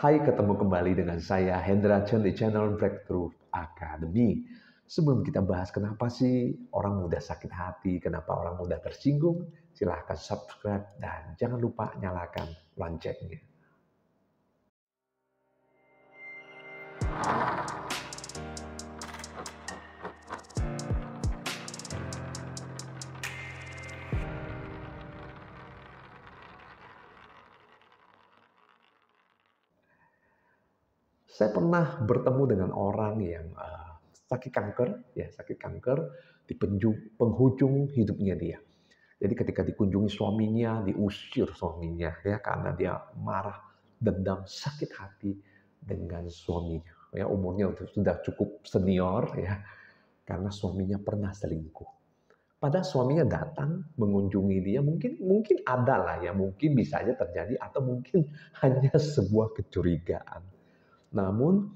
Hai, ketemu kembali dengan saya Hendra Chen di channel Breakthrough Academy. Sebelum kita bahas kenapa sih orang mudah sakit hati, kenapa orang mudah tersinggung, silahkan subscribe dan jangan lupa nyalakan loncengnya. Saya pernah bertemu dengan orang yang sakit kanker di penghujung hidupnya dia. Jadi ketika dikunjungi suaminya, diusir suaminya ya karena dia marah, dendam, sakit hati dengan suaminya. Ya umurnya sudah cukup senior ya karena suaminya pernah selingkuh. Padahal suaminya datang mengunjungi dia, mungkin ada lah ya, mungkin bisa aja terjadi atau mungkin hanya sebuah kecurigaan. Namun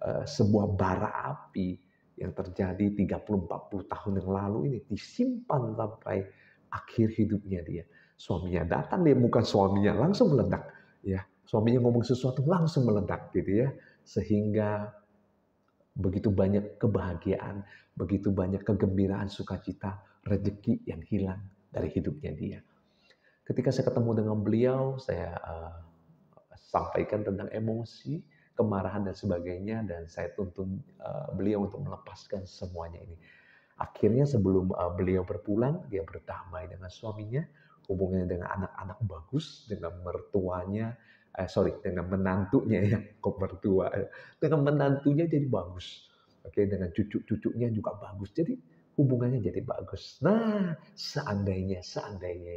sebuah bara api yang terjadi 30-40 tahun yang lalu ini disimpan sampai akhir hidupnya dia. Suaminya datang, dia bukan suaminya langsung meledak. Ya, suaminya ngomong sesuatu langsung meledak gitu ya. Sehingga begitu banyak kebahagiaan, begitu banyak kegembiraan, sukacita, rezeki yang hilang dari hidupnya dia. Ketika saya ketemu dengan beliau, saya sampaikan tentang emosi, kemarahan dan sebagainya, dan saya tuntun beliau untuk melepaskan semuanya ini. Akhirnya sebelum beliau berpulang, dia berdamai dengan suaminya, hubungannya dengan anak-anak bagus, dengan mertuanya, dengan menantunya ya, kok mertua, dengan menantunya jadi bagus. Oke, dengan cucu-cucunya juga bagus. Jadi hubungannya jadi bagus. Nah, seandainya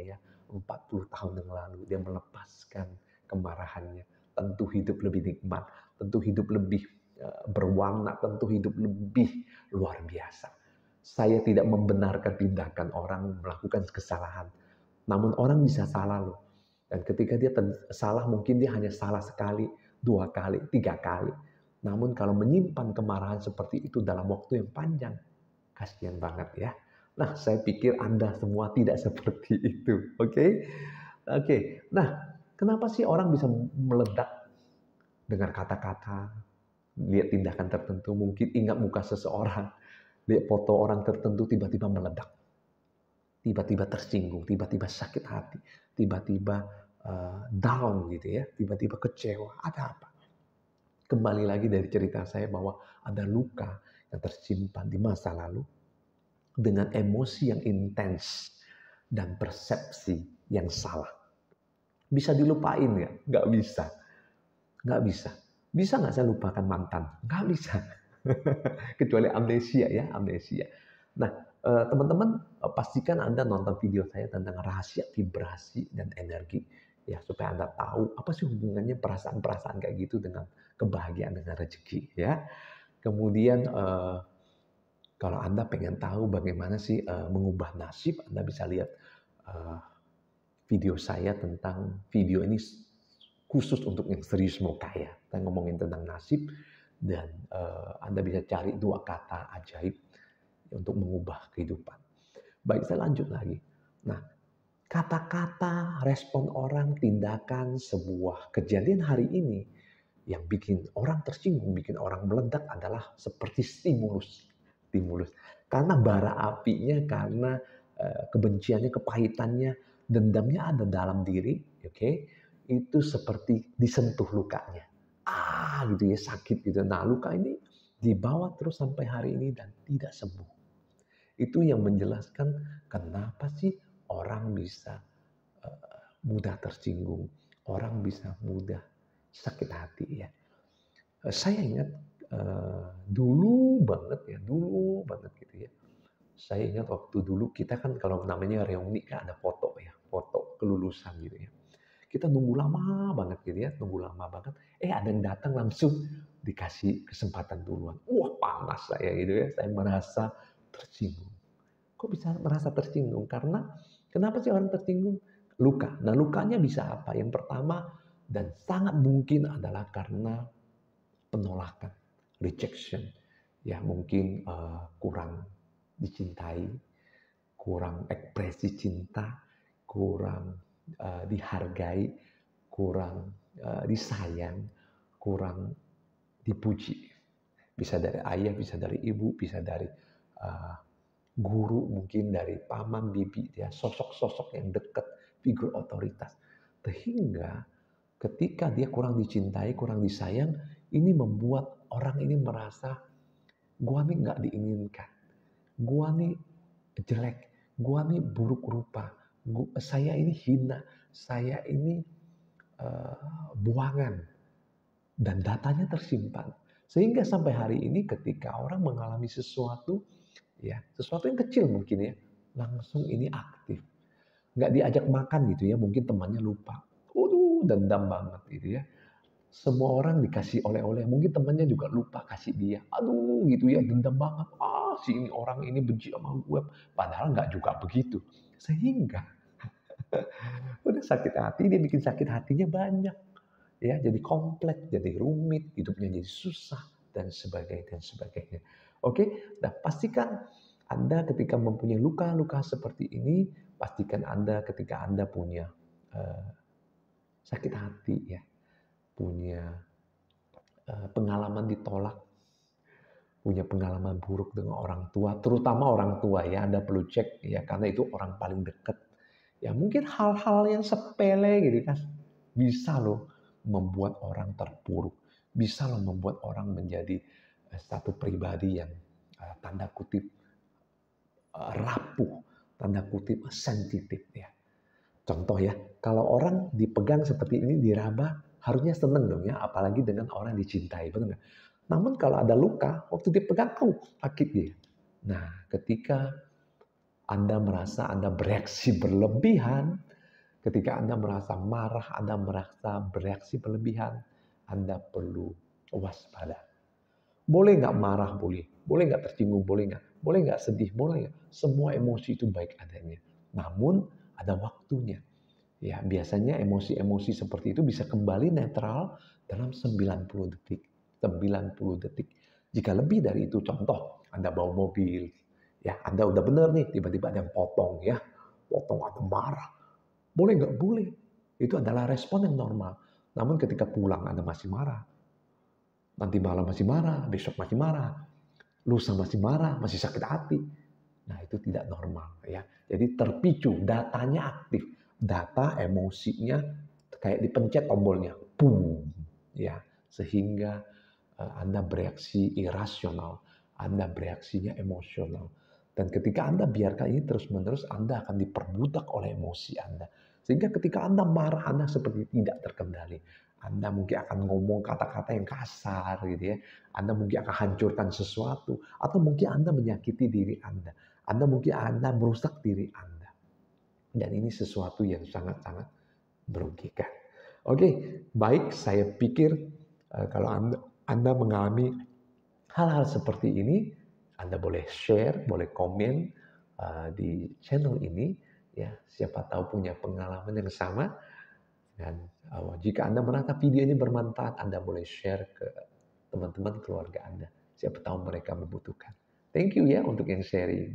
ya 40 tahun yang lalu dia melepaskan kemarahannya, tentu hidup lebih nikmat, tentu hidup lebih berwarna, tentu hidup lebih luar biasa. Saya tidak membenarkan tindakan orang melakukan kesalahan. Namun orang bisa salah loh. Dan ketika dia salah, mungkin dia hanya salah sekali, 2 kali, 3 kali. Namun kalau menyimpan kemarahan seperti itu dalam waktu yang panjang, kasihan banget ya. Nah, saya pikir Anda semua tidak seperti itu. Oke? Oke. Nah, kenapa sih orang bisa meledak dengan kata-kata, lihat tindakan tertentu, mungkin ingat muka seseorang, lihat foto orang tertentu tiba-tiba meledak. Tiba-tiba tersinggung, tiba-tiba sakit hati, tiba-tiba down gitu ya, tiba-tiba kecewa. Ada apa? Kembali lagi dari cerita saya bahwa ada luka yang tersimpan di masa lalu dengan emosi yang intens dan persepsi yang salah. Bisa dilupain nggak? Nggak bisa. Nggak bisa. Bisa nggak saya lupakan mantan? Nggak bisa. Kecuali amnesia ya, amnesia. Nah, teman-teman pastikan Anda nonton video saya tentang rahasia vibrasi dan energi. Ya, supaya Anda tahu apa sih hubungannya perasaan-perasaan kayak gitu dengan kebahagiaan, dengan rezeki. Ya. Kemudian kalau Anda pengen tahu bagaimana sih mengubah nasib, Anda bisa lihat video saya tentang video ini khusus untuk yang serius mau kaya. Kita ngomongin tentang nasib dan Anda bisa cari 2 kata ajaib untuk mengubah kehidupan. Baik, saya lanjut lagi. Nah, kata-kata, respon orang, tindakan, sebuah kejadian hari ini yang bikin orang tersinggung, bikin orang meledak adalah seperti stimulus. Karena bara apinya, karena kebenciannya, kepahitannya, dendamnya ada dalam diri, oke? Itu seperti disentuh lukanya. Gitu ya, sakit gitu. Nah, luka ini dibawa terus sampai hari ini dan tidak sembuh. Itu yang menjelaskan kenapa sih orang bisa mudah tersinggung, orang bisa mudah sakit hati ya. Saya ingat dulu banget gitu ya. Saya ingat waktu dulu kita kan kalau namanya reuni kan ada foto ya, foto kelulusan gitu ya. Kita nunggu lama banget gitu ya, nunggu lama banget. Ada yang datang langsung dikasih kesempatan duluan. Wah, panas saya gitu ya, saya merasa tersinggung. Kok bisa merasa tersinggung? Karena kenapa sih orang tersinggung? Luka. Nah, lukanya bisa apa? Yang pertama dan sangat mungkin adalah karena penolakan, rejection. Ya, mungkin kurang dicintai, kurang ekspresi cinta, kurang dihargai, kurang disayang, kurang dipuji. Bisa dari ayah, bisa dari ibu, bisa dari guru, mungkin dari paman, bibi, ya, sosok-sosok yang dekat, figur otoritas. Sehingga ketika dia kurang dicintai, kurang disayang, ini membuat orang ini merasa, gua nih nggak diinginkan, gua nih jelek, gua nih buruk rupa, saya ini hina, saya ini buangan, dan datanya tersimpan. Sehingga sampai hari ini ketika orang mengalami sesuatu, ya sesuatu yang kecil mungkin ya, langsung ini aktif. Nggak diajak makan gitu ya, mungkin temannya lupa. Waduh, dendam banget gitu ya. Semua orang dikasih oleh-oleh, mungkin temannya juga lupa kasih dia. Aduh gitu ya, dendam banget. Si ini orang ini benci sama gue. Padahal nggak juga begitu. Sehingga udah sakit hati, dia bikin sakit hatinya banyak. Ya, jadi kompleks, jadi rumit, hidupnya jadi susah, dan sebagainya, dan sebagainya. Oke, nah pastikan Anda ketika mempunyai luka-luka seperti ini, pastikan Anda ketika Anda punya sakit hati, ya, punya pengalaman ditolak, punya pengalaman buruk dengan orang tua, terutama orang tua ya, Anda perlu cek ya, karena itu orang paling dekat. Ya mungkin hal-hal yang sepele gitu kan, bisa loh membuat orang terpuruk, bisa loh membuat orang menjadi satu pribadi yang tanda kutip rapuh, tanda kutip sensitif ya. Contoh ya, kalau orang dipegang seperti ini, diraba, harusnya seneng dong ya, apalagi dengan orang dicintai, benar nggak? Namun kalau ada luka, waktu dipegang, sakit dia. Nah, ketika Anda merasa Anda bereaksi berlebihan, ketika Anda merasa marah, Anda merasa bereaksi berlebihan, Anda perlu waspada. Boleh nggak marah? Boleh. Boleh nggak tersinggung? Boleh nggak? Boleh nggak sedih? Boleh nggak? Semua emosi itu baik adanya. Namun ada waktunya. Ya, biasanya emosi-emosi seperti itu bisa kembali netral dalam 90 detik. 90 detik. Jika lebih dari itu, contoh, Anda bawa mobil, ya Anda udah benar nih, tiba-tiba ada yang potong ya. Potong atau marah. Boleh nggak? Boleh. Itu adalah respon yang normal. Namun ketika pulang Anda masih marah. Nanti malam masih marah, besok masih marah. Lusa masih marah, masih sakit hati. Nah itu tidak normal ya. Jadi terpicu, datanya aktif. Data emosinya kayak dipencet tombolnya. Boom. Ya, sehingga Anda bereaksi irasional. Anda bereaksinya emosional. Dan ketika Anda biarkan ini terus-menerus, Anda akan diperbudak oleh emosi Anda. Sehingga ketika Anda marah, Anda seperti tidak terkendali. Anda mungkin akan ngomong kata-kata yang kasar gitu ya. Anda mungkin akan hancurkan sesuatu. Atau mungkin Anda menyakiti diri Anda. Mungkin Anda merusak diri Anda. Dan ini sesuatu yang sangat-sangat merugikan. Oke, baik, saya pikir kalau Anda mengalami hal-hal seperti ini, Anda boleh share, boleh komen di channel ini. Ya, siapa tahu punya pengalaman yang sama. Dan jika Anda merasa video ini bermanfaat, Anda boleh share ke teman-teman keluarga Anda. Siapa tahu mereka membutuhkan. Thank you ya untuk yang sharing.